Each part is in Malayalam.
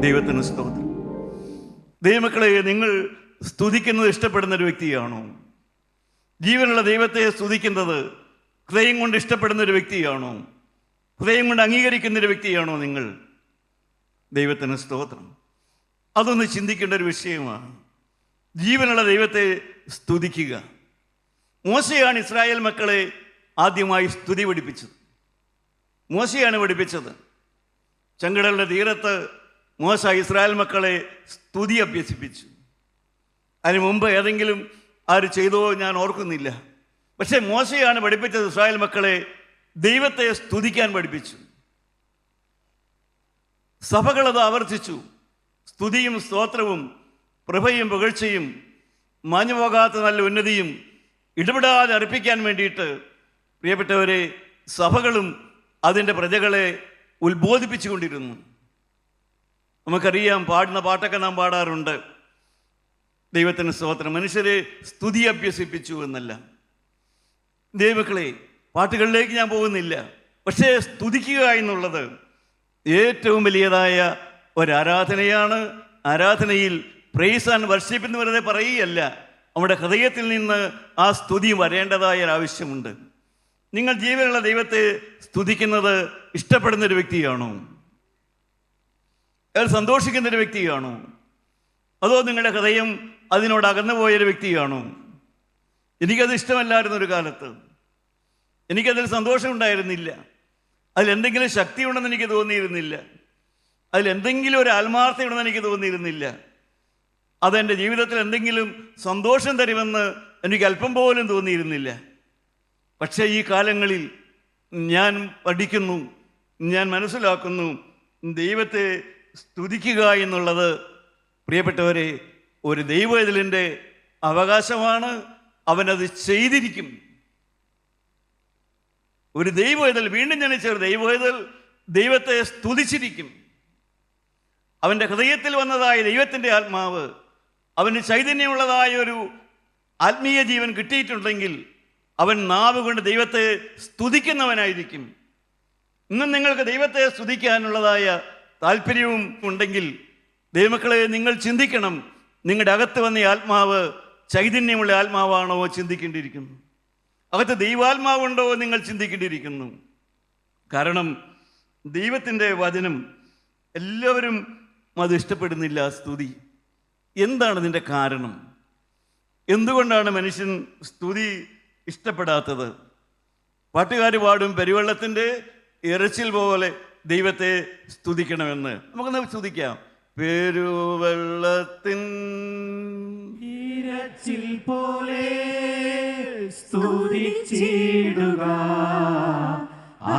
ദൈവത്തിന് സ്തോത്രം. ദൈവമക്കളെ, നിങ്ങൾ സ്തുതിക്കുന്നത് ഇഷ്ടപ്പെടുന്ന ഒരു വ്യക്തിയാണോ? ജീവനുള്ള ദൈവത്തെ സ്തുതിക്കുന്നത് ഹൃദയം കൊണ്ട് ഇഷ്ടപ്പെടുന്ന ഒരു വ്യക്തിയാണോ? ഹൃദയം കൊണ്ട് അംഗീകരിക്കുന്ന ഒരു വ്യക്തിയാണോ നിങ്ങൾ? ദൈവത്തിന് സ്തോത്രം. അതൊന്ന് ചിന്തിക്കേണ്ട ഒരു വിഷയമാണ്. ജീവനുള്ള ദൈവത്തെ സ്തുതിക്കുക. മോശയാണ് ഇസ്രായേൽ മക്കളെ ആദ്യമായി സ്തുതി പഠിപ്പിച്ചത്. മോശയാണ് പഠിപ്പിച്ചത്. ചെങ്കടലിൻ്റെ തീരത്ത് മോശ ഇസ്രായേൽ മക്കളെ സ്തുതി അഭ്യസിപ്പിച്ചു. അതിന് മുമ്പ് ഏതെങ്കിലും ആര് ചെയ്തോ ഞാൻ ഓർക്കുന്നില്ല. പക്ഷേ മോശയാണ് പഠിപ്പിച്ചത്. ഇസ്രായേൽ മക്കളെ ദൈവത്തെ സ്തുതിക്കാൻ പഠിപ്പിച്ചു. സഭകളത് ആവർത്തിച്ചു. സ്തുതിയും സ്തോത്രവും പ്രഭയും പുകഴ്ചയും മാഞ്ഞുപോകാത്ത നല്ല ഉന്നതിയും ഇടപെടാതെ അർപ്പിക്കാൻ വേണ്ടിയിട്ട് പ്രിയപ്പെട്ടവരെ സഭകളും അതിൻ്റെ പ്രജകളെ ഉത്ബോധിപ്പിച്ചുകൊണ്ടിരുന്നു. നമുക്കറിയാം, പാടുന്ന പാട്ടൊക്കെ നാം പാടാറുണ്ട്. ദൈവത്തിന് സ്തോത്രം. മനുഷ്യരെ സ്തുതി അഭ്യസിപ്പിച്ചു എന്നല്ല. ദൈവമക്കളെ, പാട്ടുകളിലേക്ക് ഞാൻ പോകുന്നില്ല. പക്ഷേ സ്തുതിക്കുക എന്നുള്ളത് ഏറ്റവും വലിയതായ ഒരാരാധനയാണ്. ആരാധനയിൽ പ്രൈസ് ആൻഡ് വർഷിപ്പ് എന്ന് വെറുതെ പറയുകയല്ല, നമ്മുടെ ഹൃദയത്തിൽ നിന്ന് ആ സ്തുതി വരേണ്ടതായ ഒരാവശ്യമുണ്ട്. നിങ്ങൾ ജീവനുള്ള ദൈവത്തെ സ്തുതിക്കുന്നത് ഇഷ്ടപ്പെടുന്നൊരു വ്യക്തിയാണോ? അയാൾ സന്തോഷിക്കുന്നൊരു വ്യക്തിയാണോ? അതോ നിങ്ങളുടെ ഹൃദയം അതിനോട് അകന്നുപോയൊരു വ്യക്തിയാണോ? എനിക്കത് ഇഷ്ടമല്ലായിരുന്നൊരു കാലത്ത്. എനിക്കതിൽ സന്തോഷം ഉണ്ടായിരുന്നില്ല. അതിലെന്തെങ്കിലും ശക്തി ഉണ്ടെന്ന് എനിക്ക് തോന്നിയിരുന്നില്ല. അതിലെന്തെങ്കിലും ഒരു ആത്മാർത്ഥതയുണ്ടെന്ന് എനിക്ക് തോന്നിയിരുന്നില്ല. അതെൻ്റെ ജീവിതത്തിൽ എന്തെങ്കിലും സന്തോഷം തരുമെന്ന് എനിക്ക് അല്പം പോലും തോന്നിയിരുന്നില്ല. പക്ഷേ ഈ കാലങ്ങളിൽ ഞാൻ പഠിക്കുന്നു, ഞാൻ മനസ്സിലാക്കുന്നു, ദൈവത്തെ സ്തുതിക്കുക എന്നുള്ളത് പ്രിയപ്പെട്ടവരെ ഒരു ദൈവവേദലിൻ്റെ അവകാശമാണ്. അവനത് ചെയ്തിരിക്കും. ഒരു ദൈവവേദൽ, വീണ്ടും ജനിച്ച ഒരു ദൈവവേദൽ ദൈവത്തെ സ്തുതിച്ചിരിക്കും. അവൻ്റെ ഹൃദയത്തിൽ വന്നതായ ദൈവത്തിൻ്റെ ആത്മാവ്, അവന് ചൈതന്യമുള്ളതായ ഒരു ആത്മീയ ജീവൻ കിട്ടിയിട്ടുണ്ടെങ്കിൽ അവൻ നാവ് കൊണ്ട് ദൈവത്തെ സ്തുതിക്കുന്നവനായിരിക്കും. ഇന്നും നിങ്ങൾക്ക് ദൈവത്തെ സ്തുതിക്കാനുള്ളതായ താല്പര്യവും ഉണ്ടെങ്കിൽ ദൈവമക്കളെ, നിങ്ങൾ ചിന്തിക്കണം, നിങ്ങളുടെ അകത്ത് വന്ന ആത്മാവ് ചൈതന്യമുള്ള ആത്മാവാണോ ചിന്തിക്കേണ്ടിയിരിക്കുന്നു. അകത്ത് ദൈവാത്മാവുണ്ടോ നിങ്ങൾ ചിന്തിക്കേണ്ടിയിരിക്കുന്നു. കാരണം ദൈവത്തിൻ്റെ വചനം എല്ലാവരും അത് ഇഷ്ടപ്പെടുന്നില്ല. സ്തുതി എന്താണ് ഇതിൻ്റെ കാരണം? എന്തുകൊണ്ടാണ് മനുഷ്യൻ സ്തുതി ഇഷ്ടപ്പെടാത്തത്? പാട്ടുകാർ പാടും, പെരുവെള്ളത്തിൻ്റെ ഇരച്ചിൽ പോലെ ദൈവത്തെ സ്തുതിക്കണമെന്ന്. നമുക്കൊന്ന് സ്തുതിക്കാം. പെരുവെള്ളത്തിൻ ഇരച്ചിൽ പോലെ സ്തുതിച്ചിടുക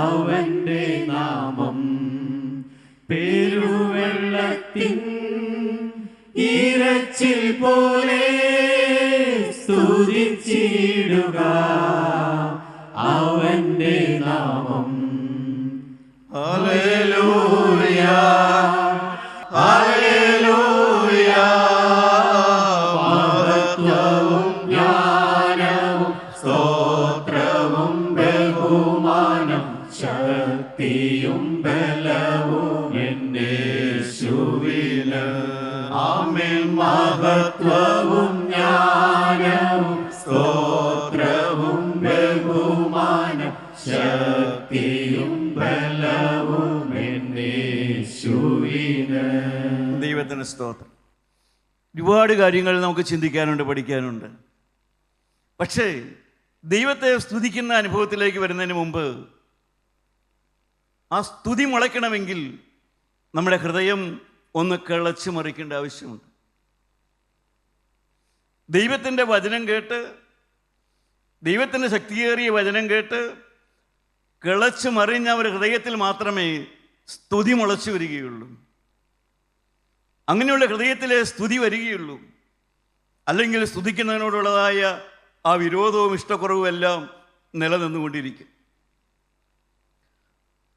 അവന്റെ നാമം. പെരുവെള്ളത്തിൻ ഇരച്ചിൽ പോലെ സ്തുതിച്ചിടുക അവന്റെ നാമം. Hallelujah, hallelujah. മഹത്വവും ജ്ഞാനവും സ്തോത്രവും ബഹുമാനം ശക്തിയും ബലവും യേശുവിന്. ആമേൻ. മഹത്വവും ജ്ഞാനവും സ്തോത്രവും ബഹുമാനം ശക്തിയും ബലവും യേശുവിന്. ദൈവത്തിന് സ്തോത്രം. ഒരുപാട് കാര്യങ്ങൾ നമുക്ക് ചിന്തിക്കാനുണ്ട്, പഠിക്കാനുണ്ട്. പക്ഷേ ദൈവത്തെ സ്തുതിക്കുന്ന അനുഭവത്തിലേക്ക് വരുന്നതിന് മുമ്പ് ആ സ്തുതി മുളയ്ക്കണമെങ്കിൽ നമ്മുടെ ഹൃദയം ഒന്ന് കിളച്ച് മറിക്കേണ്ട ആവശ്യമുണ്ട്. ദൈവത്തിൻ്റെ വചനം കേട്ട്, ദൈവത്തിൻ്റെ ശക്തിയേറിയ വചനം കേട്ട് കിളച്ച് മറിഞ്ഞ ഒരു ഹൃദയത്തിൽ മാത്രമേ സ്തുതി മുളച്ചു വരികയുള്ളൂ. അങ്ങനെയുള്ള ഹൃദയത്തിലെ സ്തുതി വരികയുള്ളൂ. അല്ലെങ്കിൽ സ്തുതിക്കുന്നതിനോടുള്ളതായ ആ വിരോധവും ഇഷ്ടക്കുറവും എല്ലാം നിലനിന്നുകൊണ്ടിരിക്കും.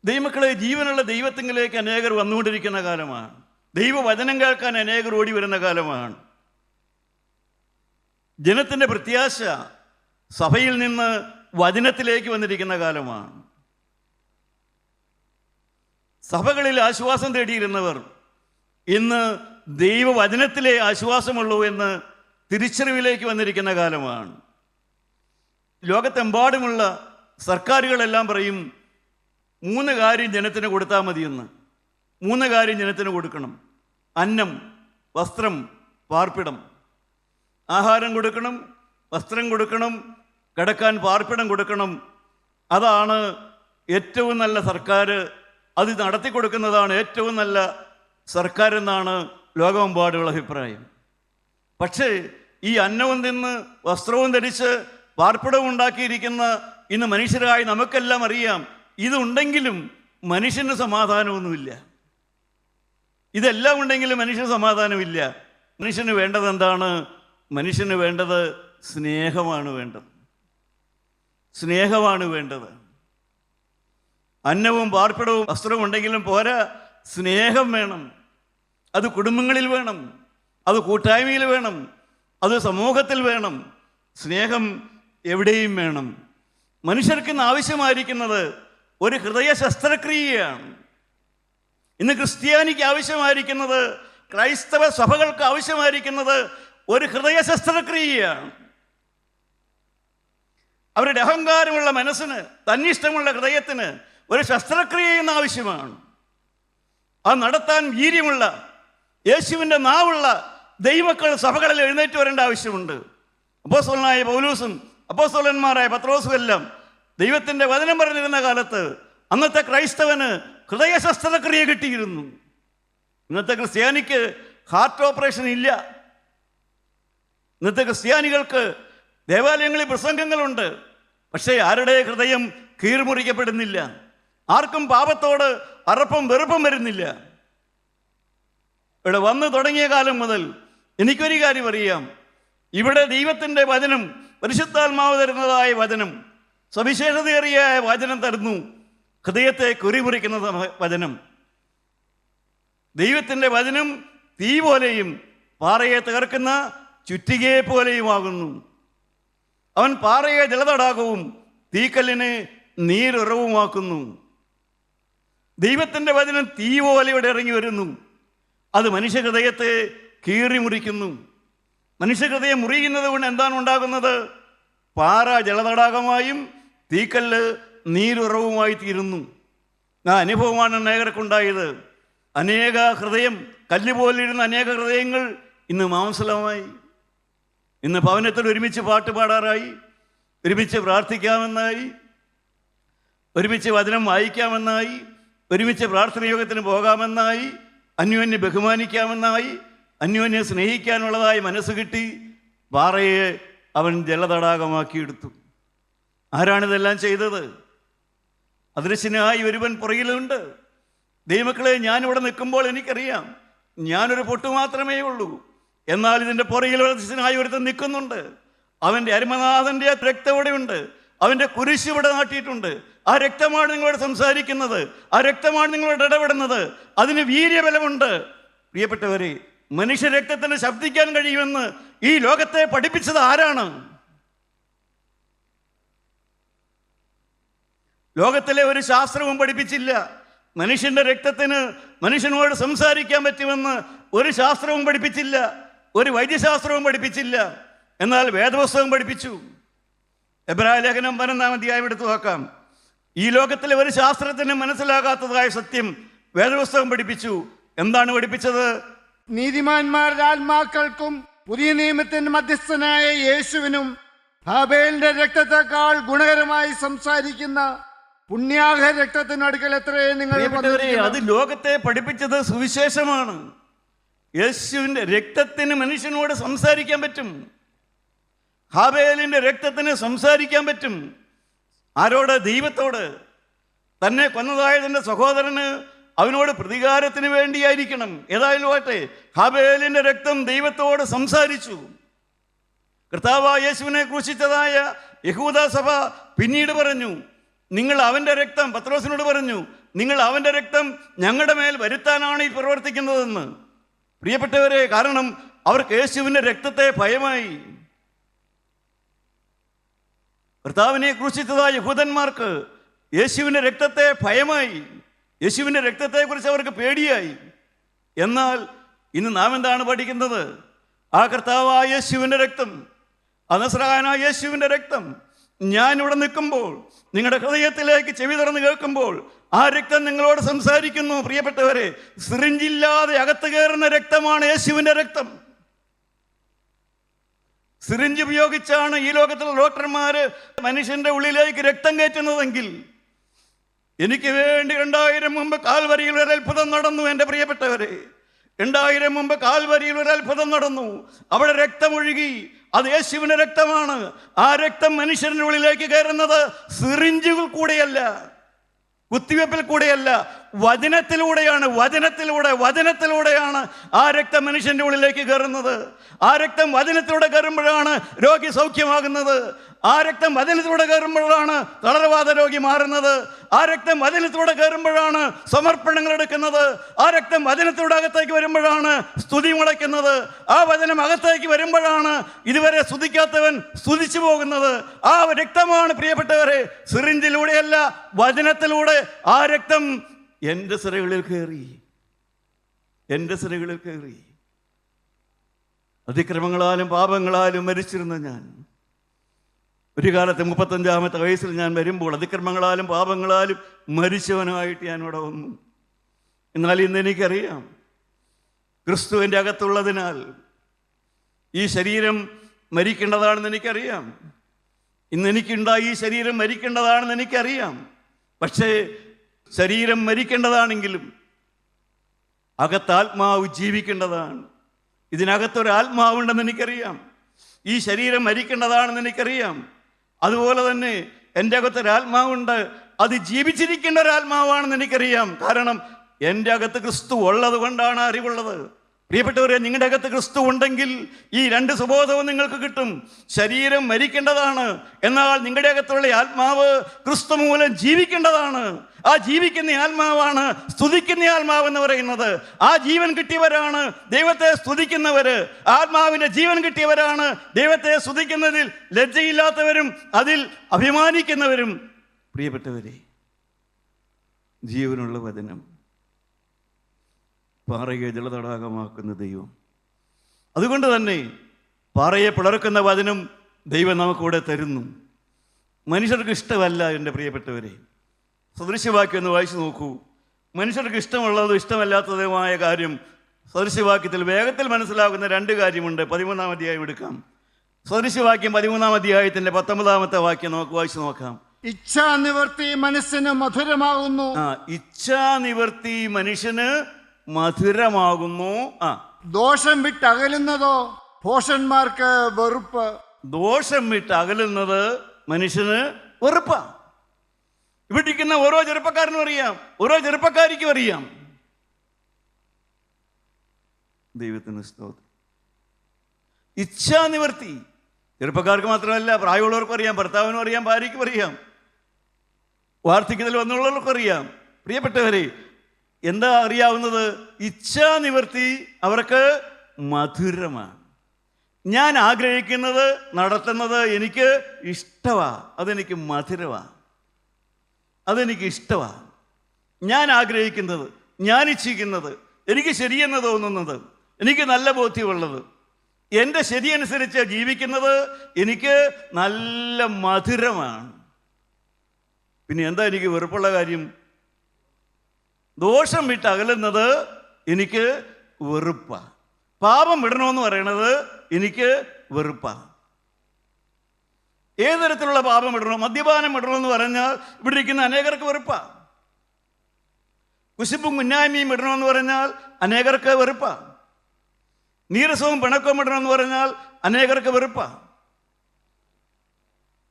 ദൈവമക്കളെ, ജീവനുള്ള ദൈവത്തിങ്കിലേക്ക് അനേകർ വന്നുകൊണ്ടിരിക്കുന്ന കാലമാണ്. ദൈവവചനം കേൾക്കാൻ അനേകർ ഓടി വരുന്ന കാലമാണ്. ജനത്തിൻ്റെ പ്രത്യാശ സഭയിൽ നിന്ന് വചനത്തിലേക്ക് വന്നിരിക്കുന്ന കാലമാണ്. സഭകളിൽ ആശ്വാസം തേടിയിരുന്നവർ ഇന്ന് ദൈവവചനത്തിലെ ആശ്വാസമുള്ളൂ എന്ന് തിരിച്ചറിവിലേക്ക് വന്നിരിക്കുന്ന കാലമാണ്. ലോകത്തെമ്പാടുമുള്ള സർക്കാരുകളെല്ലാം പറയും 3 കാര്യം ജനത്തിന് കൊടുത്താൽ മതിയെന്ന്. 3 കാര്യം ജനത്തിന് കൊടുക്കണം: അന്നം, വസ്ത്രം, പാർപ്പിടം. ആഹാരം കൊടുക്കണം, വസ്ത്രം കൊടുക്കണം, കിടക്കാൻ പാർപ്പിടം കൊടുക്കണം. അതാണ് ഏറ്റവും നല്ല സർക്കാർ, അത് നടത്തി കൊടുക്കുന്നതാണ് ഏറ്റവും നല്ല സർക്കാർ എന്നാണ് ലോകമെമ്പാടുമുള്ള അഭിപ്രായം. പക്ഷേ ഈ അന്നവും തിന്ന് വസ്ത്രവും ധരിച്ച് പാർപ്പിടവും ഉണ്ടാക്കിയിരിക്കുന്ന ഇന്ന് മനുഷ്യരായി നമുക്കെല്ലാം അറിയാം, ഇതുണ്ടെങ്കിലും മനുഷ്യന് സമാധാനമൊന്നുമില്ല. ഇതെല്ലാം ഉണ്ടെങ്കിലും മനുഷ്യന് സമാധാനമില്ല. മനുഷ്യന് വേണ്ടത് എന്താണ്? മനുഷ്യന് വേണ്ടത് സ്നേഹമാണ് വേണ്ടത്. സ്നേഹമാണ് വേണ്ടത്. അന്നവും പാർപ്പിടവും വസ്ത്രവും ഉണ്ടെങ്കിലും പോരാ, സ്നേഹം വേണം. അത് കുടുംബങ്ങളിൽ വേണം, അത് കൂട്ടായ്മയിൽ വേണം, അത് സമൂഹത്തിൽ വേണം. സ്നേഹം എവിടെയും വേണം. മനുഷ്യർക്ക് ഇന്ന് ആവശ്യമായിരിക്കുന്നത് ഒരു ഹൃദയ ശസ്ത്രക്രിയയാണ്. ഇന്ന് ക്രിസ്ത്യാനിക്ക് ആവശ്യമായിരിക്കുന്നത്, ക്രൈസ്തവ സഭകൾക്ക് ആവശ്യമായിരിക്കുന്നത് ഒരു ഹൃദയ ശസ്ത്രക്രിയയാണ്. അവരുടെ അഹങ്കാരമുള്ള മനസ്സിന്, തന്നിഷ്ടമുള്ള ഹൃദയത്തിന് ഒരു ശസ്ത്രക്രിയ എന്ന ആവശ്യമാണ്. അത് നടത്താൻ വീര്യമുള്ള, യേശുവിൻ്റെ നാവുള്ള ദൈവമക്കൾ സഭകളിൽ എഴുന്നേറ്റ് വരേണ്ട ആവശ്യമുണ്ട്. അപ്പോസ്തലനായ പൗലോസും അപ്പോസ്തലന്മാരായ പത്രോസും എല്ലാം ദൈവത്തിൻ്റെ വചനം പറഞ്ഞിരുന്ന കാലത്ത് അന്നത്തെ ക്രൈസ്തവന് ഹൃദയ ശസ്ത്രക്രിയ കിട്ടിയിരുന്നു. ഇന്നത്തെ ക്രിസ്ത്യാനിക്ക് ഹാർട്ട് ഓപ്പറേഷൻ ഇല്ല. ഇന്നത്തെ ക്രിസ്ത്യാനികൾക്ക് ദേവാലയങ്ങളിൽ പ്രസംഗങ്ങളുണ്ട്, പക്ഷേ ആരുടെ ഹൃദയം കീഴ്മുറിക്കപ്പെടുന്നില്ല. ആർക്കും പാപത്തോട് അറപ്പും വെറുപ്പും വരുന്നില്ല. ഇവിടെ വന്നു തുടങ്ങിയ കാലം മുതൽ എനിക്കൊരു കാര്യം അറിയാം, ഇവിടെ ദൈവത്തിൻ്റെ വചനം, പരിശുദ്ധാത്മാവ് തരുന്നതായ വചനം, സവിശേഷതയേറിയ വചനം തരുന്നു. ഹൃദയത്തെ കുറിമുറിക്കുന്ന വചനം. ദൈവത്തിൻ്റെ വചനം തീ പോലെയും പാറയെ തകർക്കുന്ന ചുറ്റികയെ പോലെയുമാകുന്നു. അവൻ പാറയെ ജലതടാകവും തീക്കല്ലിനെ നീരുറവുമാക്കുന്നു. ദൈവത്തിൻ്റെ വചനം തീ പോലെ ഇവിടെ ഇറങ്ങി വരുന്നു. അത് മനുഷ്യഹൃദയത്തെ കീറിമുറിക്കുന്നു. മനുഷ്യഹൃദയം മുറിയുന്നത് കൊണ്ട് എന്താണ് ഉണ്ടാകുന്നത്? പാറ ജലതടാകമായും തീക്കല്ല് നീരുറവുമായി തീരുന്നു. ആ അനുഭവമാണ് അനേകർക്കുണ്ടായത്. അനേക ഹൃദയം, കല്ല് പോലിരുന്ന അനേക ഹൃദയങ്ങൾ ഇന്ന് മാംസലമായി. ഇന്ന് ഭവനത്തിൽ ഒരുമിച്ച് പാട്ട് പാടാറായി, ഒരുമിച്ച് പ്രാർത്ഥിക്കാമെന്നായി, ഒരുമിച്ച് വചനം വായിക്കാമെന്നായി, ഒരുമിച്ച് പ്രാർത്ഥന യോഗത്തിന് പോകാമെന്നായി, അന്യോന്യം ബഹുമാനിക്കാമെന്നായി, അന്യോന്യം സ്നേഹിക്കാനുള്ളതായി മനസ്സ് കിട്ടി. പാറയെ അവൻ ജലതടാകമാക്കിയെടുത്തു. ആരാണിതെല്ലാം ചെയ്തത്? അദൃശ്യനായി ഒരുവൻ പുറകിലുണ്ട്. ദൈവമക്കളെ, ഞാനിവിടെ നിൽക്കുമ്പോൾ എനിക്കറിയാം ഞാനൊരു പൊട്ടു മാത്രമേ ഉള്ളൂ. എന്നാൽ ഇതിൻ്റെ പുറകിൽ അദൃശ്യനായി ഒരുത്തൻ നിൽക്കുന്നുണ്ട്. അവൻ്റെ അരുമനാഥൻ്റെ രക്തം ഇവിടെയുണ്ട്. അവൻ്റെ കുരിശ് ഇവിടെ നാട്ടിയിട്ടുണ്ട്. ആ രക്തമാണ് നിങ്ങളോട് സംസാരിക്കുന്നത്. ആ രക്തമാണ് നിങ്ങളോട് ഇടപെടുന്നത്. അതിന് വീര്യബലമുണ്ട്. പ്രിയപ്പെട്ടവരെ, മനുഷ്യ രക്തത്തിന് ശബ്ദിക്കാൻ കഴിയുമെന്ന് ഈ ലോകത്തെ പഠിപ്പിച്ചത് ആരാണ്? ലോകത്തിലെ ഒരു ശാസ്ത്രവും പഠിപ്പിച്ചില്ല. മനുഷ്യൻ്റെ രക്തത്തിന് മനുഷ്യനോട് സംസാരിക്കാൻ പറ്റുമെന്ന് ഒരു ശാസ്ത്രവും പഠിപ്പിച്ചില്ല, ഒരു വൈദ്യശാസ്ത്രവും പഠിപ്പിച്ചില്ല. എന്നാൽ വേദപുസ്തകം പഠിപ്പിച്ചു. എബ്രായ ലേഖനം 12-ാം അധ്യായം എടുത്തു നോക്കാം. ഈ ലോകത്തിലെ ഒരു ശാസ്ത്രത്തിന് മനസ്സിലാകാത്തതായ സത്യം വേദപുസ്തകം പഠിപ്പിച്ചു. എന്താണ് പഠിപ്പിച്ചത്? നീതിമാന്മാരുടെ ആത്മാക്കൾക്കും പുതിയ നിയമത്തിന്റെ മധ്യസ്ഥനായ യേശുവിനും ഹാബേലിന്റെ രക്തത്തെക്കാൾ ഗുണകരമായി സംസാരിക്കുന്ന പുണ്യാഹ രക്തത്തിനടുക്കൽ എത്രയേ നിങ്ങൾ വന്നിരിക്കുന്നു. അത് ലോകത്തെ പഠിപ്പിച്ചത് സുവിശേഷമാണ്. യേശുവിൻ്റെ രക്തത്തിന് മനുഷ്യനോട് സംസാരിക്കാൻ പറ്റും. ഹാബേലിൻ്റെ രക്തത്തിന് സംസാരിക്കാൻ പറ്റും. ആരോട്? ദൈവത്തോട്. തന്നെ കൊന്നതായ തൻ്റെ സഹോദരന് അവനോട് പ്രതികാരത്തിന് വേണ്ടിയായിരിക്കണം. ഏതായാലും ആട്ടെ, ഹാബേലിൻ്റെ രക്തം ദൈവത്തോട് സംസാരിച്ചു. കർത്താവായ യേശുവിനെ ക്രൂശിച്ചതായ യഹൂദ സഭ പിന്നീട് പറഞ്ഞു, നിങ്ങൾ അവൻ്റെ രക്തം, പത്രോസിനോട് പറഞ്ഞു, നിങ്ങൾ അവൻ്റെ രക്തം ഞങ്ങളുടെ മേൽ വരുത്താനാണ് ഈ പ്രവർത്തിക്കുന്നതെന്ന്. പ്രിയപ്പെട്ടവരെ, കാരണം അവർക്ക് യേശുവിൻ്റെ രക്തത്തെ ഭയമായി. കർത്താവിനെ ക്രൂശിച്ചതായ യഹൂദന്മാർക്ക് യേശുവിൻ്റെ രക്തത്തെ ഭയമായി. യേശുവിൻ്റെ രക്തത്തെക്കുറിച്ച് അവർക്ക് പേടിയായി. എന്നാൽ ഇന്ന് നാം എന്താണ് പഠിക്കുന്നത്? ആ കർത്താവായ യേശുവിൻ്റെ രക്തം, ആ നസ്രായനായ യേശുവിൻ്റെ രക്തം ഞാനിവിടെ നിൽക്കുമ്പോൾ, നിങ്ങളുടെ ഹൃദയത്തിലേക്ക് ചെവി തുറന്ന് കേൾക്കുമ്പോൾ ആ രക്തം നിങ്ങളോട് സംസാരിക്കുന്നു. പ്രിയപ്പെട്ടവരെ, സിറിഞ്ചില്ലാതെ അകത്ത് കയറുന്ന രക്തമാണ് യേശുവിൻ്റെ രക്തം. സിറിഞ്ച് ഉപയോഗിച്ചാണ് ഈ ലോകത്തിലെ ഡോക്ടർമാര് മനുഷ്യന്റെ ഉള്ളിലേക്ക് രക്തം കയറ്റുന്നതെങ്കിൽ, എനിക്ക് വേണ്ടി 2000 മുമ്പ് കാൽവരിയിൽ ഒരു അത്ഭുതം നടന്നു. എൻ്റെ പ്രിയപ്പെട്ടവരെ, 2000 മുമ്പ് കാൽവരിയിൽ ഒരു അത്ഭുതം നടന്നു. അവിടെ രക്തമൊഴുകി. അത് യേശുവിൻ്റെ രക്തമാണ്. ആ രക്തം മനുഷ്യന്റെ ഉള്ളിലേക്ക് കയറുന്നത് സിറിഞ്ചുകൾ കൂടെയല്ല, കുത്തിവെപ്പിൽ കൂടെയല്ല, വചനത്തിലൂടെയാണ്. വചനത്തിലൂടെയാണ് ആ രക്തം മനുഷ്യന്റെ ഉള്ളിലേക്ക് കയറുന്നത്. ആ രക്തം വചനത്തിലൂടെ കയറുമ്പോഴാണ് രോഗി സൗഖ്യമാകുന്നത്. ആ രക്തം വചനത്തിലൂടെ കയറുമ്പോഴാണ് തളർവാദ രോഗി മാറുന്നത്. ആ രക്തം വചനത്തിലൂടെ കയറുമ്പോഴാണ് സമർപ്പണങ്ങൾ എടുക്കുന്നത്. ആ രക്തം വചനത്തിലൂടെ അകത്തേക്ക് വരുമ്പോഴാണ് സ്തുതി മുളയ്ക്കുന്നത്. ആ വചനം അകത്തേക്ക് വരുമ്പോഴാണ് ഇതുവരെ സ്തുതിക്കാത്തവൻ സ്തുതിച്ചു പോകുന്നത്. ആ രക്തമാണ് പ്രിയപ്പെട്ടവരെ, സിറിഞ്ചിലൂടെയല്ല, വചനത്തിലൂടെ ആ രക്തം എൻ്റെ സിരകളിൽ കയറി. അതിക്രമങ്ങളാലും പാപങ്ങളാലും മരിച്ചിരുന്ന ഞാൻ, ഒരു കാലത്ത് 35-ാമത്തെ വയസ്സിൽ ഞാൻ വരുമ്പോൾ അതിക്രമങ്ങളാലും പാപങ്ങളാലും മരിച്ചവനായിട്ട് ഞാൻ ഇവിടെ വന്നു. എന്നാൽ ഇന്ന് എനിക്കറിയാം, ക്രിസ്തുവിൻ്റെ അകത്തുള്ളതിനാൽ ഈ ശരീരം മരിക്കേണ്ടതാണെന്ന് എനിക്കറിയാം. ഇന്ന് എനിക്കുണ്ടായി ഈ ശരീരം മരിക്കേണ്ടതാണെന്ന് എനിക്കറിയാം. പക്ഷേ ശരീരം മരിക്കേണ്ടതാണെങ്കിലും അകത്താത്മാവ് ജീവിക്കേണ്ടതാണ്. ഇതിനകത്തൊരു ആത്മാവുണ്ടെന്ന് എനിക്കറിയാം. ഈ ശരീരം മരിക്കേണ്ടതാണെന്ന് എനിക്കറിയാം. അതുപോലെ തന്നെ എൻ്റെ അകത്തൊരാത്മാവുണ്ട്. അത് ജീവിച്ചിരിക്കേണ്ട ഒരാത്മാവാണെന്ന് എനിക്കറിയാം. കാരണം എൻ്റെ അകത്ത് ക്രിസ്തു ഉള്ളത് കൊണ്ടാണ് അറിവുള്ളത്. പ്രിയപ്പെട്ടവരെ, നിങ്ങളുടെ അകത്ത് ക്രിസ്തു ഉണ്ടെങ്കിൽ ഈ രണ്ട് സുബോധവും നിങ്ങൾക്ക് കിട്ടും. ശരീരം മരിക്കേണ്ടതാണ്, എന്നാൽ നിങ്ങളുടെ അകത്തുള്ള ആത്മാവ് ക്രിസ്തു മൂലം ജീവിക്കേണ്ടതാണ്. ആ ജീവിക്കുന്ന ആത്മാവാണ് സ്തുതിക്കുന്ന ആത്മാവ് എന്ന് പറയുന്നത്. ആ ജീവൻ കിട്ടിയവരാണ് ദൈവത്തെ സ്തുതിക്കുന്നവര്. ആത്മാവിന്റെ ജീവൻ കിട്ടിയവരാണ് ദൈവത്തെ സ്തുതിക്കുന്നതിൽ ലജ്ജയില്ലാത്തവരും അതിൽ അഭിമാനിക്കുന്നവരും. പ്രിയപ്പെട്ടവരെ, ജീവനുള്ള വചനം, പാറയെ ജലതടാകമാക്കുന്ന ദൈവം. അതുകൊണ്ട് തന്നെ പാറയെ പിളർക്കുന്ന വചനം ദൈവം നമുക്കിവിടെ തരുന്നു. മനുഷ്യർക്ക് ഇഷ്ടമല്ല എൻ്റെ പ്രിയപ്പെട്ടവരെ. സദൃശ്യവാക്യം ഒന്ന് വായിച്ചു നോക്കൂ. മനുഷ്യർക്ക് ഇഷ്ടമുള്ളതും ഇഷ്ടമല്ലാത്തതുമായ കാര്യം സദൃശ്യവാക്യത്തിൽ വേഗത്തിൽ മനസ്സിലാകുന്ന 2 കാര്യമുണ്ട്. 13-ാം അധ്യായം എടുക്കാം. സദൃശ്യവാക്യം 13-ാം അധ്യായത്തിൻ്റെ 19-ാമത്തെ വാക്യം നമുക്ക് വായിച്ചു നോക്കാം. ഇച്ഛാനിവൃത്തി മനുഷ്യന് മധുരമാകുന്നു. ഇച്ഛാനിവൃത്തി മനുഷ്യന് മധുരമാകുന്നു. ദോഷം വിട്ടകലുന്നതോ ഭോഷന്മാർക്ക് വെറുപ്പ്. ദോഷം വിട്ടകലുന്നത് മനുഷ്യന് വെറുപ്പാ. ഇവിടെ ഇരിക്കുന്ന ഓരോ ചെറുപ്പക്കാരനും അറിയാം, ഓരോ ചെറുപ്പക്കാരിക്കും അറിയാം. ദൈവത്തിന് സ്തോത്രം. ഇച്ഛാനിവൃത്തി ചെറുപ്പക്കാർക്ക് മാത്രമല്ല, പ്രായമുള്ളവർക്കും അറിയാം, ഭർത്താവിനും അറിയാം, ഭാര്യയ്ക്കും അറിയാം, വാർദ്ധക്യത്തിൽ വന്നുള്ളവർക്കും അറിയാം. പ്രിയപ്പെട്ടവരെ, എന്താ അറിയാവുന്നത്? ഇച്ഛാനിവൃത്തി അവർക്ക് മധുരമാണ്. ഞാൻ ആഗ്രഹിക്കുന്നത് നടത്തുന്നത് എനിക്ക് ഇഷ്ടമാണ്, അതെനിക്ക് മധുരമാണ്, അതെനിക്ക് ഇഷ്ടമാണ്. ഞാൻ ആഗ്രഹിക്കുന്നത്, ഞാൻ ഇച്ഛിക്കുന്നത്, എനിക്ക് ശരിയെന്ന് തോന്നുന്നത്, എനിക്ക് നല്ല ബോധ്യമുള്ളത്, എൻ്റെ ശരിയനുസരിച്ച് ജീവിക്കുന്നത് എനിക്ക് നല്ല മധുരമാണ്. പിന്നെ എന്താ എനിക്ക് വെറുപ്പുള്ള കാര്യം? ദോഷം വിട്ട് അകലുന്നത് എനിക്ക് വെറുപ്പാണ്. പാപം വിടണമെന്ന് പറയണത് എനിക്ക് വെറുപ്പാണ്. ഏത് തരത്തിലുള്ള പാപം വിടണോ? മദ്യപാനം വിടണമെന്ന് പറഞ്ഞാൽ ഇവിടെ ഇരിക്കുന്ന അനേകർക്ക് വെറുപ്പാണ്. കുശുമ്പും കുന്നായ്മയും വിടണമെന്ന് പറഞ്ഞാൽ അനേകർക്ക് വെറുപ്പാണ്. നീരസവും പിണക്കവും വിടണമെന്ന് പറഞ്ഞാൽ അനേകർക്ക് വെറുപ്പാണ്.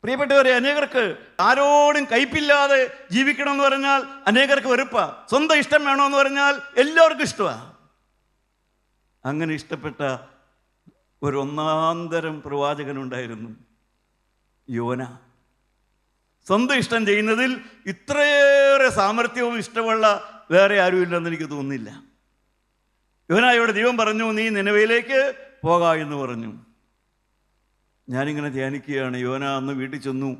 പ്രിയപ്പെട്ടവരെ, അനേകർക്ക് ആരോടും കയ്പില്ലാതെ ജീവിക്കണമെന്ന് പറഞ്ഞാൽ അനേകർക്ക് വെറുപ്പാണ്. സ്വന്തം ഇഷ്ടം വേണമെന്ന് പറഞ്ഞാൽ എല്ലാവർക്കും ഇഷ്ടമാണ്. അങ്ങനെ ഇഷ്ടപ്പെട്ട ഒരു ഒന്നാന്തരം പ്രവാചകനുണ്ടായിരുന്നു, യോന. സ്വന്തം ഇഷ്ടം ചെയ്യുന്നതിൽ ഇത്രയേറെ സാമർഥ്യവും ഇഷ്ടമുള്ള വേറെ ആരും ഇല്ലെന്ന് എനിക്ക് തോന്നുന്നില്ല. യോനായോട് ദൈവം പറഞ്ഞു, നീ നിനവയിലേക്ക് പോകാം എന്ന് പറഞ്ഞു. ഞാനിങ്ങനെ ധ്യാനിക്കുകയാണ്. യോന അന്ന് വീട്ടിൽ ചെന്നു.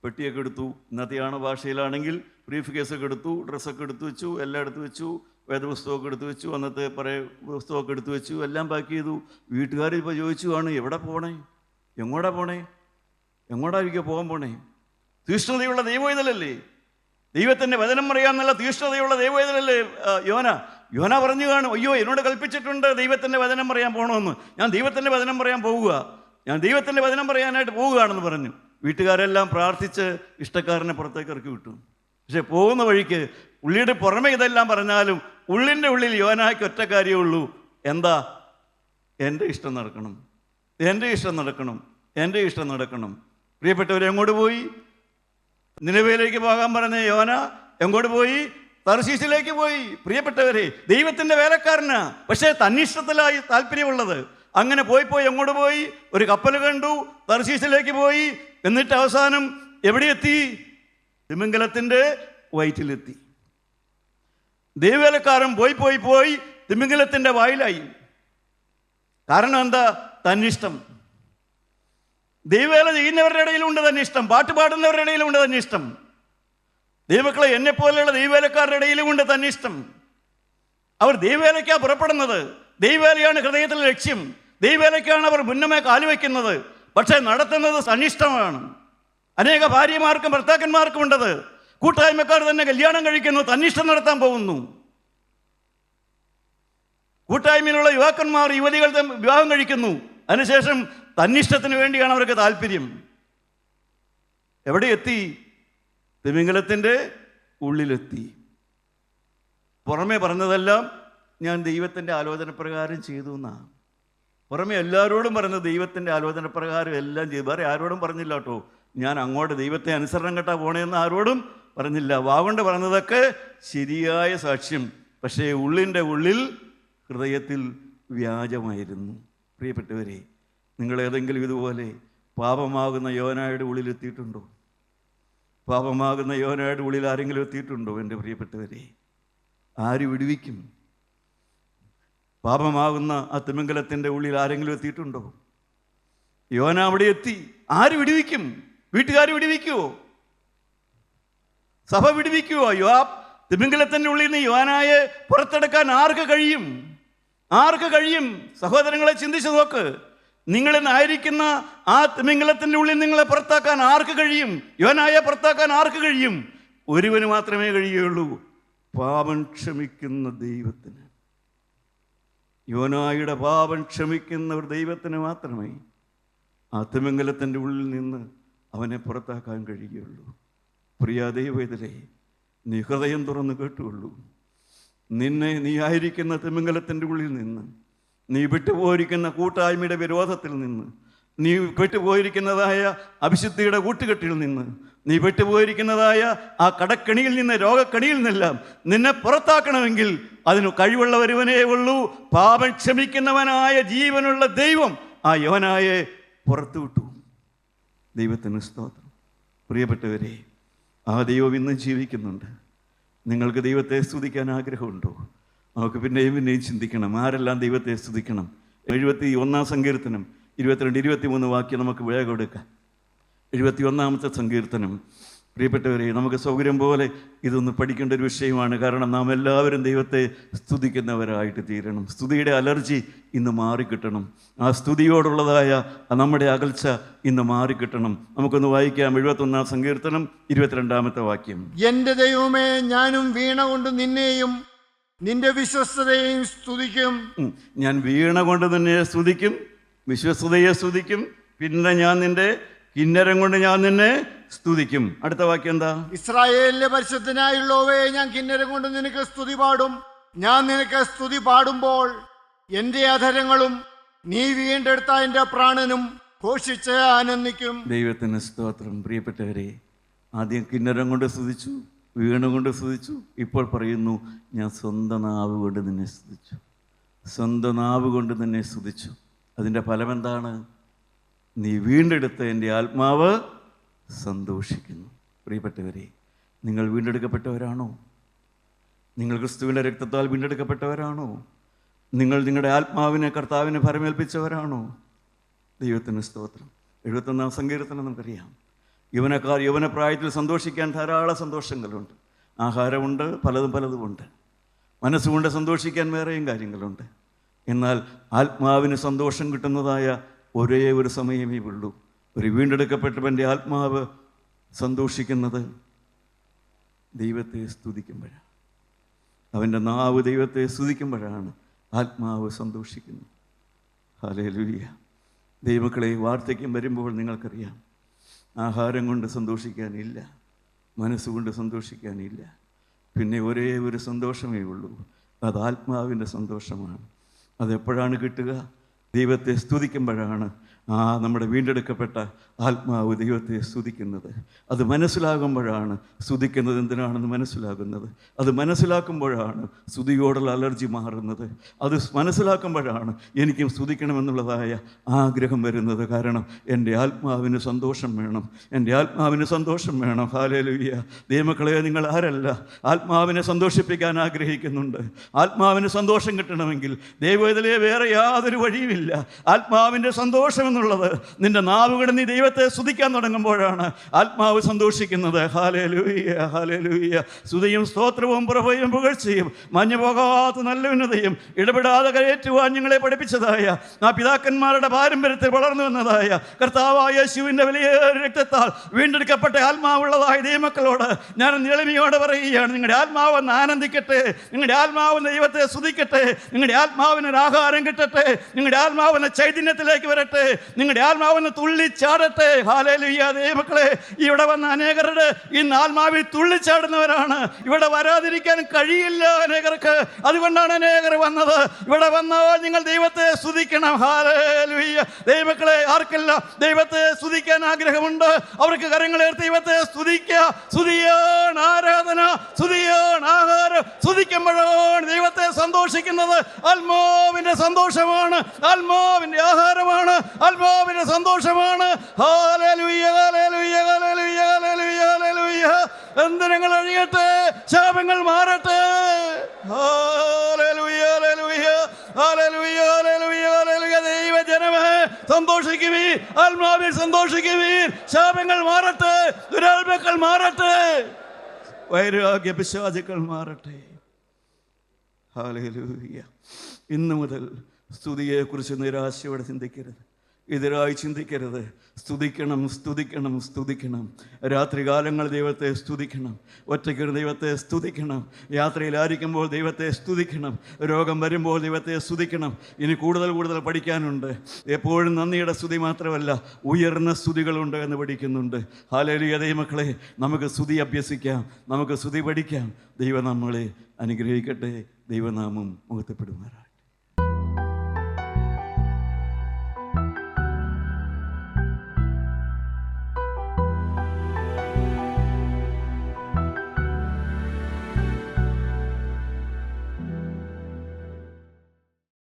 പെട്ടിയൊക്കെ എടുത്തു. ഇന്നത്തെയാണ് ഭാഷയിലാണെങ്കിൽ ബ്രീഫ് കേസൊക്കെ എടുത്തു, ഡ്രസ്സൊക്കെ എടുത്തു വെച്ചു, എല്ലാം എടുത്തു വെച്ചു, വേദപുസ്തകമൊക്കെ എടുത്തു വെച്ചു, അന്നത്തെ പുസ്തകമൊക്കെ എടുത്തു വെച്ചു, എല്ലാം പാക്ക് ചെയ്തു. വീട്ടുകാർ ഇപ്പോൾ ചോദിച്ചു ആണ്, എവിടെ പോണേ, എങ്ങോട്ടാ പോണേ, എങ്ങോട്ടായിരിക്കും പോകാൻ പോണേ? തീഷ്ണതയുള്ള ദൈവവേദനല്ലേ, ദൈവത്തിൻ്റെ വചനം പറയാമെന്നുള്ള തീഷ്ണതയുള്ള ദൈവവേദനല്ലേ യോന പറഞ്ഞു കാണും, അയ്യോ എന്നോട് കൽപ്പിച്ചിട്ടുണ്ട് ദൈവത്തിൻ്റെ വചനം പറയാൻ പോകണമെന്ന്, ഞാൻ ദൈവത്തിൻ്റെ വചനം പറയാൻ പോവുക, ഞാൻ ദൈവത്തിൻ്റെ വചനം പറയാനായിട്ട് പോവുകയാണെന്ന് പറഞ്ഞു. വീട്ടുകാരെല്ലാം പ്രാർത്ഥിച്ച് ഇഷ്ടക്കാരനെ പുറത്തേക്ക് ഇറക്കി വിട്ടു. പക്ഷെ പോകുന്ന വഴിക്ക് ഉള്ളിയുടെ പുറമെ ഇതെല്ലാം പറഞ്ഞാലും ഉള്ളിൻ്റെ ഉള്ളിൽ യോനായ്ക്ക് ഒറ്റ കാര്യമുള്ളൂ, എന്താ? എൻ്റെ ഇഷ്ടം നടക്കണം, എൻ്റെ ഇഷ്ടം നടക്കണം, എൻ്റെ ഇഷ്ടം നടക്കണം. പ്രിയപ്പെട്ടവരെ, എങ്ങോട്ട് പോയി? നിനവേലേക്ക് പോകാൻ പറഞ്ഞ യോന എങ്ങോട്ട് പോയി? തർശീശിലേക്ക് പോയി. പ്രിയപ്പെട്ടവരെ, ദൈവത്തിൻ്റെ വേലക്കാരനാ, പക്ഷേ തന്നിഷ്ടത്തിലായി താല്പര്യമുള്ളത്. അങ്ങനെ പോയി എങ്ങോട്ട് പോയി? ഒരു കപ്പൽ കണ്ടു, തർശീശിലേക്ക് പോയി. എന്നിട്ട് അവസാനം എവിടെ എത്തി? തിമിംഗലത്തിൻ്റെ വയറ്റിലെത്തി. ദൈവവേലക്കാരൻ പോയി തിമിംഗലത്തിൻ്റെ വായിലായി. കാരണം എന്താ? തന്നിഷ്ടം. ദൈവവേല ചെയ്യുന്നവരുടെ ഇടയിലുണ്ട് തന്നിഷ്ടം, പാട്ട് പാടുന്നവരുടെ ഇടയിലുണ്ട് തന്നിഷ്ടം. ദൈവമക്കളെ, എന്നെപ്പോലെയുള്ള ദൈവവേലക്കാരുടെ ഇടയിലുമുണ്ട് തന്നിഷ്ടം. അവർ ദൈവവേലയ്ക്കാണ് പുറപ്പെടുന്നത്, ദൈവവേലയാണ് ഹൃദയത്തിലെ ലക്ഷ്യം, ദൈവവേലയ്ക്കാണ് അവർ മുന്നമേ കാലുവയ്ക്കുന്നത്. പക്ഷേ നടത്തുന്നത് തന്നിഷ്ടമാണ്. അനേക ഭാര്യമാർക്കും ഭർത്താക്കന്മാർക്കും ഉണ്ടത്. കൂട്ടായ്മക്കാർ തന്നെ കല്യാണം കഴിക്കുന്നു, തന്നിഷ്ടം നടത്താൻ പോകുന്നു. കൂട്ടായ്മയിലുള്ള യുവാക്കന്മാർ യുവതികൾ വിവാഹം കഴിക്കുന്നു, അതിനുശേഷം തന്നിഷ്ടത്തിന് വേണ്ടിയാണ് അവർക്ക് താല്പര്യം. എവിടെ എത്തി? തിമിംഗലത്തിൻ്റെ ഉള്ളിലെത്തി. പുറമെ പറഞ്ഞതെല്ലാം ഞാൻ ദൈവത്തിൻ്റെ ആലോചനപ്രകാരം ചെയ്തു എന്നാണ്. പുറമെ എല്ലാവരോടും പറഞ്ഞത് ദൈവത്തിൻ്റെ ആലോചനപ്രകാരം എല്ലാം ചെയ്തു. വേറെ ആരോടും പറഞ്ഞില്ല കേട്ടോ, ഞാൻ അങ്ങോട്ട് ദൈവത്തെ അനുസരണം കേട്ടാ പോണേന്ന് ആരോടും പറഞ്ഞില്ല. വാഗൊണ്ട് പറഞ്ഞതൊക്കെ ശരിയായ സാക്ഷ്യം, പക്ഷേ ഉള്ളിൻ്റെ ഉള്ളിൽ ഹൃദയത്തിൽ വ്യാജമായിരുന്നു. പ്രിയപ്പെട്ടവരെ, നിങ്ങൾ ഏതെങ്കിലും ഇതുപോലെ പാപമാകുന്ന യോനായുടെ ഉള്ളിലെത്തിയിട്ടുണ്ടോ? പാപമാകുന്ന യോനായുടെ ഉള്ളിൽ ആരെങ്കിലും എത്തിയിട്ടുണ്ടോ? എൻ്റെ പ്രിയപ്പെട്ടവരെ, ആര് വിടുവിക്കും? പാപമാകുന്ന ആ തിമിംഗലത്തിൻ്റെ ഉള്ളിൽ ആരെങ്കിലും എത്തിയിട്ടുണ്ടോ? യോന അവിടെ എത്തി. ആര് വിടുവിക്കും? വീട്ടുകാർ വിടുവിക്കുവോ? സഭ വിടുവിക്കുവോ? തിമിംഗലത്തിൻ്റെ ഉള്ളിൽ നിന്ന് യോനായെ പുറത്തെടുക്കാൻ ആർക്ക് കഴിയും? ആർക്ക് കഴിയും? സഹോദരങ്ങളെ, ചിന്തിച്ചു നോക്ക്. നിങ്ങളിന്നായിരിക്കുന്ന ആ തിമിംഗലത്തിൻ്റെ ഉള്ളിൽ നിങ്ങളെ പുറത്താക്കാൻ ആർക്ക് കഴിയും? യോനായെ പുറത്താക്കാൻ ആർക്ക് കഴിയും? ഒരുവന് മാത്രമേ കഴിയുള്ളൂ, പാപം ക്ഷമിക്കുന്ന ദൈവത്തിന്. യോനായുടെ പാപം ക്ഷമിക്കുന്ന ഒരു ദൈവത്തിന് മാത്രമേ ആ തിമിംഗലത്തിൻ്റെ ഉള്ളിൽ നിന്ന് അവനെ പുറത്താക്കാൻ കഴിയുള്ളൂ. പ്രിയ ദൈവവേദനേ, നീ ഹൃദയം തുറന്ന് കേട്ടുകൊള്ളൂ. നീ ആയിരിക്കുന്ന തിമിംഗലത്തിൻ്റെ ഉള്ളിൽ നിന്ന്, നീ വിട്ടുപോയിരിക്കുന്ന കൂട്ടായ്മയുടെ വിരോധത്തിൽ നിന്ന്, നീ വിട്ടുപോയിരിക്കുന്നതായ അവിശുദ്ധിയുടെ കൂട്ടുകെട്ടിൽ നിന്ന്, നീ വിട്ടുപോയിരിക്കുന്നതായ ആ കടക്കണിയിൽ നിന്ന്, രോഗക്കണിയിൽ നിന്നെല്ലാം നിന്നെ പുറത്താക്കണമെങ്കിൽ അതിന് കഴിവുള്ള ഒരുവനേ ഉള്ളൂ, പാപം ക്ഷമിക്കുന്നവനായ ജീവനുള്ള ദൈവം. ആ യോനായെ പുറത്തുവിട്ടു. ദൈവത്തിന് സ്തോത്രം. പ്രിയപ്പെട്ടവരെ, ആ ദൈവം ഇന്നും ജീവിക്കുന്നുണ്ട്. നിങ്ങൾക്ക് ദൈവത്തെ സ്തുതിക്കാൻ ആഗ്രഹമുണ്ടോ? നമുക്ക് പിന്നെയും ചിന്തിക്കണം, ആരെല്ലാം ദൈവത്തെ സ്തുതിക്കണം. 71 സങ്കീർത്തനം 22-23 വാക്യം നമുക്ക് വേഗം എടുക്കാം. 71 സങ്കീർത്തനം. പ്രിയപ്പെട്ടവരെ, നമുക്ക് സൗകര്യം പോലെ ഇതൊന്ന് പഠിക്കേണ്ട ഒരു വിഷയമാണ്. കാരണം നാം എല്ലാവരും ദൈവത്തെ സ്തുതിക്കുന്നവരായിട്ട് തീരണം. സ്തുതിയുടെ അലർജി ഇന്ന് മാറിക്കിട്ടണം. ആ സ്തുതിയോടുള്ളതായ നമ്മുടെ അകൽച്ച ഇന്ന് മാറിക്കിട്ടണം. നമുക്കൊന്ന് വായിക്കാം. 71 സങ്കീർത്തനം 22 വാക്യം. എന്റെ ദൈവമേ, ഞാനും വീണ കൊണ്ട് നിന്നെയും നിന്റെ വിശ്വസ്തതയെയും സ്തുതിക്കും. ഞാൻ വീണ കൊണ്ട് നിന്നെ സ്തുതിക്കും, വിശ്വസ്തതയെ സ്തുതിക്കും. പിന്നെ ഞാൻ നിന്റെ കിന്നരം കൊണ്ട് ഞാൻ നിന്നെ സ്തുതിക്കും. അടുത്ത വാക്യം എന്താ? ഇസ്രായേലിന്റെ പരിശുദ്ധനായുള്ളവേ, ഞാൻ കിന്നരം കൊണ്ട് നിനക്ക് സ്തുതി പാടും. ഞാൻ നിനക്ക് സ്തുതി പാടുമ്പോൾ എന്റെ അധരങ്ങളും നീ വീണ്ടെടുത്ത എന്റെ പ്രാണനും ഘോഷിച്ച് ആനന്ദിക്കും. ദൈവത്തിന് സ്തോത്രം. പ്രിയപ്പെട്ടവരെ, ആദ്യം കിന്നരം കൊണ്ട് സ്തുതിച്ചു, വീണുകൊണ്ട് സ്തുതിച്ചു. ഇപ്പോൾ പറയുന്നു, ഞാൻ സ്വന്തം നാവ് കൊണ്ട് നിന്നെ സ്തുതിച്ചു. സ്വന്തം നാവ് കൊണ്ട് നിന്നെ സ്തുതിച്ചു. അതിൻ്റെ ഫലം എന്താണ്? നീ വീണ്ടെടുത്ത എൻ്റെ ആത്മാവ് സന്തോഷിക്കുന്നു. പ്രിയപ്പെട്ടവരെ, നിങ്ങൾ വീണ്ടെടുക്കപ്പെട്ടവരാണോ? നിങ്ങൾ ക്രിസ്തുവിൻ്റെ രക്തത്താൽ വീണ്ടെടുക്കപ്പെട്ടവരാണോ? നിങ്ങൾ നിങ്ങളുടെ ആത്മാവിനെ കർത്താവിനെ ഫലമേൽപ്പിച്ചവരാണോ? ദൈവത്തിന് സ്തോത്രം. 71 സങ്കീർത്തനം നമുക്കറിയാം. യൗവനപ്രായത്തിൽ സന്തോഷിക്കാൻ ധാരാളം സന്തോഷങ്ങളുണ്ട്. ആഹാരമുണ്ട്, പലതുമുണ്ട്. മനസ്സുകൊണ്ട് സന്തോഷിക്കാൻ വേറെയും കാര്യങ്ങളുണ്ട്. എന്നാൽ ആത്മാവിന് സന്തോഷം കിട്ടുന്നതായ ഒരേ ഒരു സമയമേ ഉള്ളൂ. ഒരു വീണ്ടെടുക്കപ്പെട്ടവൻ്റെ ആത്മാവ് സന്തോഷിക്കുന്നത് ദൈവത്തെ സ്തുതിക്കുമ്പോഴാണ്. അവൻ്റെ നാവ് ദൈവത്തെ സ്തുതിക്കുമ്പോഴാണ് ആത്മാവ് സന്തോഷിക്കുന്നത്. ഹല്ലേലൂയ. ദൈവമക്കളെ, വാർദ്ധക്യം വരുമ്പോൾ നിങ്ങൾക്കറിയാം, ആഹാരം കൊണ്ട് സന്തോഷിക്കാനില്ല, മനസ്സുകൊണ്ട് സന്തോഷിക്കാനില്ല. പിന്നെ ഒരേ ഒരു സന്തോഷമേ ഉള്ളൂ, അത് ആത്മാവിൻ്റെ സന്തോഷമാണ്. അതെപ്പോഴാണ് കിട്ടുക? ദൈവത്തെ സ്തുതിക്കുമ്പോഴാണ് നമ്മുടെ വീണ്ടെടുക്കപ്പെട്ട ആത്മാവ് ദൈവത്തെ സ്തുതിക്കുന്നത്. അത് മനസ്സിലാകുമ്പോഴാണ് സ്തുതിക്കുന്നത് എന്തിനാണെന്ന് മനസ്സിലാകുന്നത്. അത് മനസ്സിലാക്കുമ്പോഴാണ് സ്തുതിയോടുള്ള അലർജി മാറുന്നത്. അത് മനസ്സിലാക്കുമ്പോഴാണ് എനിക്കും സ്തുതിക്കണമെന്നുള്ളതായ ആഗ്രഹം വരുന്നത്. കാരണം എൻ്റെ ആത്മാവിന് സന്തോഷം വേണം, എൻ്റെ ആത്മാവിന് സന്തോഷം വേണം. ഹല്ലേലൂയ. ദൈവമക്കളെ, നിങ്ങൾ ആരല്ല ആത്മാവിനെ സന്തോഷിപ്പിക്കാൻ ആഗ്രഹിക്കുന്നുണ്ട്. ആത്മാവിന് സന്തോഷം കിട്ടണമെങ്കിൽ ദൈവത്തിലെ വേറെ യാതൊരു വഴിയുമില്ല. ആത്മാവിൻ്റെ സന്തോഷം എന്നുള്ളത് നിന്റെ നാവുകൾ നീ ദൈവത്തെ സ്തുതിക്കാൻ തുടങ്ങുമ്പോഴാണ് ആത്മാവ് സന്തോഷിക്കുന്നത്. Hallelujah, hallelujah. സ്തുതിയും സ്തോത്രവും പ്രഭയും പുകഴ്ചയും മഞ്ഞു പോകാത്ത നല്ല ഉന്നതയും ഇടപെടാതെ കയറ്റുവാൻ ഞങ്ങളെ പഠിപ്പിച്ചതായ ആ പിതാക്കന്മാരുടെ പാരമ്പര്യത്തിൽ വളർന്നു വന്നതായ കർത്താവായ യേശുവിൻ്റെ വലിയ രക്തത്താൽ വീണ്ടെടുക്കപ്പെട്ട ആത്മാവുള്ളതായ ദൈവമക്കളോട് ഞാൻ എളിമയോടെ പറയുകയാണ്, നിങ്ങളുടെ ആത്മാവെന്ന് ആനന്ദിക്കട്ടെ, നിങ്ങളുടെ ആത്മാവെന്ന് ദൈവത്തെ സ്തുതിക്കട്ടെ, നിങ്ങളുടെ ആത്മാവിനൊരു ആഹാരം കിട്ടട്ടെ, നിങ്ങളുടെ ആത്മാവെന്ന ചൈതന്യത്തിലേക്ക് വരട്ടെ, നിങ്ങളുടെ ആത്മാവെന്ന് തുള്ളിച്ചാടട്ടെ. ഹല്ലേലൂയ. ദൈവമക്കളെ, ഇവിടെ വന്ന അനേകരുടെ ഇന്ന് ആത്മാവിൽ തുള്ളിച്ചാടുന്നവരാണ്. ഇവിടെ വരാതിരിക്കാൻ കഴിയില്ല അനേകർക്ക്. അതുകൊണ്ടാണ് അനേകർ വന്നത്. ഇവിടെ വന്നാൽ നിങ്ങൾ ദൈവത്തെ സ്തുതിക്കണം. ഹല്ലേലൂയ. ദൈവമക്കളെ, ആർക്കെല്ലാം ദൈവത്തെ സ്തുതിക്കാൻ ആഗ്രഹമുണ്ട് അവർക്ക് കരങ്ങളേർത്ത് ദൈവത്തെ സ്തുതിക്കുക. സ്തുതിയാണ് ആരാധന, സ്തുതിയാണ് ആഹാരം. സ്തുതിക്കുമ്പോഴാണ് ദൈവത്തെ സന്തോഷിക്കുന്നത്. ആത്മാവിന്റെ സന്തോഷമാണ്, ആത്മാവിന്റെ ആഹാരമാണ്, ആത്മാവിന്റെ സന്തോഷമാണ്. ഹല്ലേലൂയ, ഹല്ലേലൂയ, ഹല്ലേലൂയ, ഹല്ലേലൂയ, ഹല്ലേലൂയ. ബന്ധനങ്ങൾ അഴിയട്ടെ, ശാപങ്ങൾ മാറട്ടെ. ഹല്ലേലൂയ, ഹല്ലേലൂയ, ഹല്ലേലൂയ, ഹല്ലേലൂയ, ഹല്ലേലൂയ. ദൈവജനമേ, സന്തോഷിക്കുവീൻ, ആത്മാവിൽ സന്തോഷിക്കുവീൻ. ശാപങ്ങൾ മാറട്ടെ, ദുരാത്മാക്കൾ മാറട്ടെ, വൈരാഗ്യ പിശാചുക്കൾ മാറട്ടെ. ഹല്ലേലൂയ. ഇന്നു മുതൽ സ്തുതിയെക്കുറിച്ച് നിരാശയോടെ ചിന്തിക്കരുത്, എതിരായി ചിന്തിക്കരുത്. സ്തുതിക്കണം, സ്തുതിക്കണം, സ്തുതിക്കണം. രാത്രികാലങ്ങൾ ദൈവത്തെ സ്തുതിക്കണം, ഒറ്റയ്ക്കൊരു ദൈവത്തെ സ്തുതിക്കണം, യാത്രയിലായിരിക്കുമ്പോൾ ദൈവത്തെ സ്തുതിക്കണം, രോഗം വരുമ്പോൾ ദൈവത്തെ സ്തുതിക്കണം. ഇനി കൂടുതൽ പഠിക്കാനുണ്ട്. എപ്പോഴും നന്ദിയുടെ സ്തുതി മാത്രമല്ല, ഉയർന്ന സ്തുതികളുണ്ട് എന്ന് പഠിക്കുന്നുണ്ട്. ഹല്ലേലൂയ. ദൈവമക്കളെ, നമുക്ക് സ്തുതി അഭ്യസിക്കാം, നമുക്ക് സ്തുതി പഠിക്കാം. ദൈവം നമ്മളെ അനുഗ്രഹിക്കട്ടെ. ദൈവനാമം മഹത്വപ്പെടുമാറാകട്ടെ.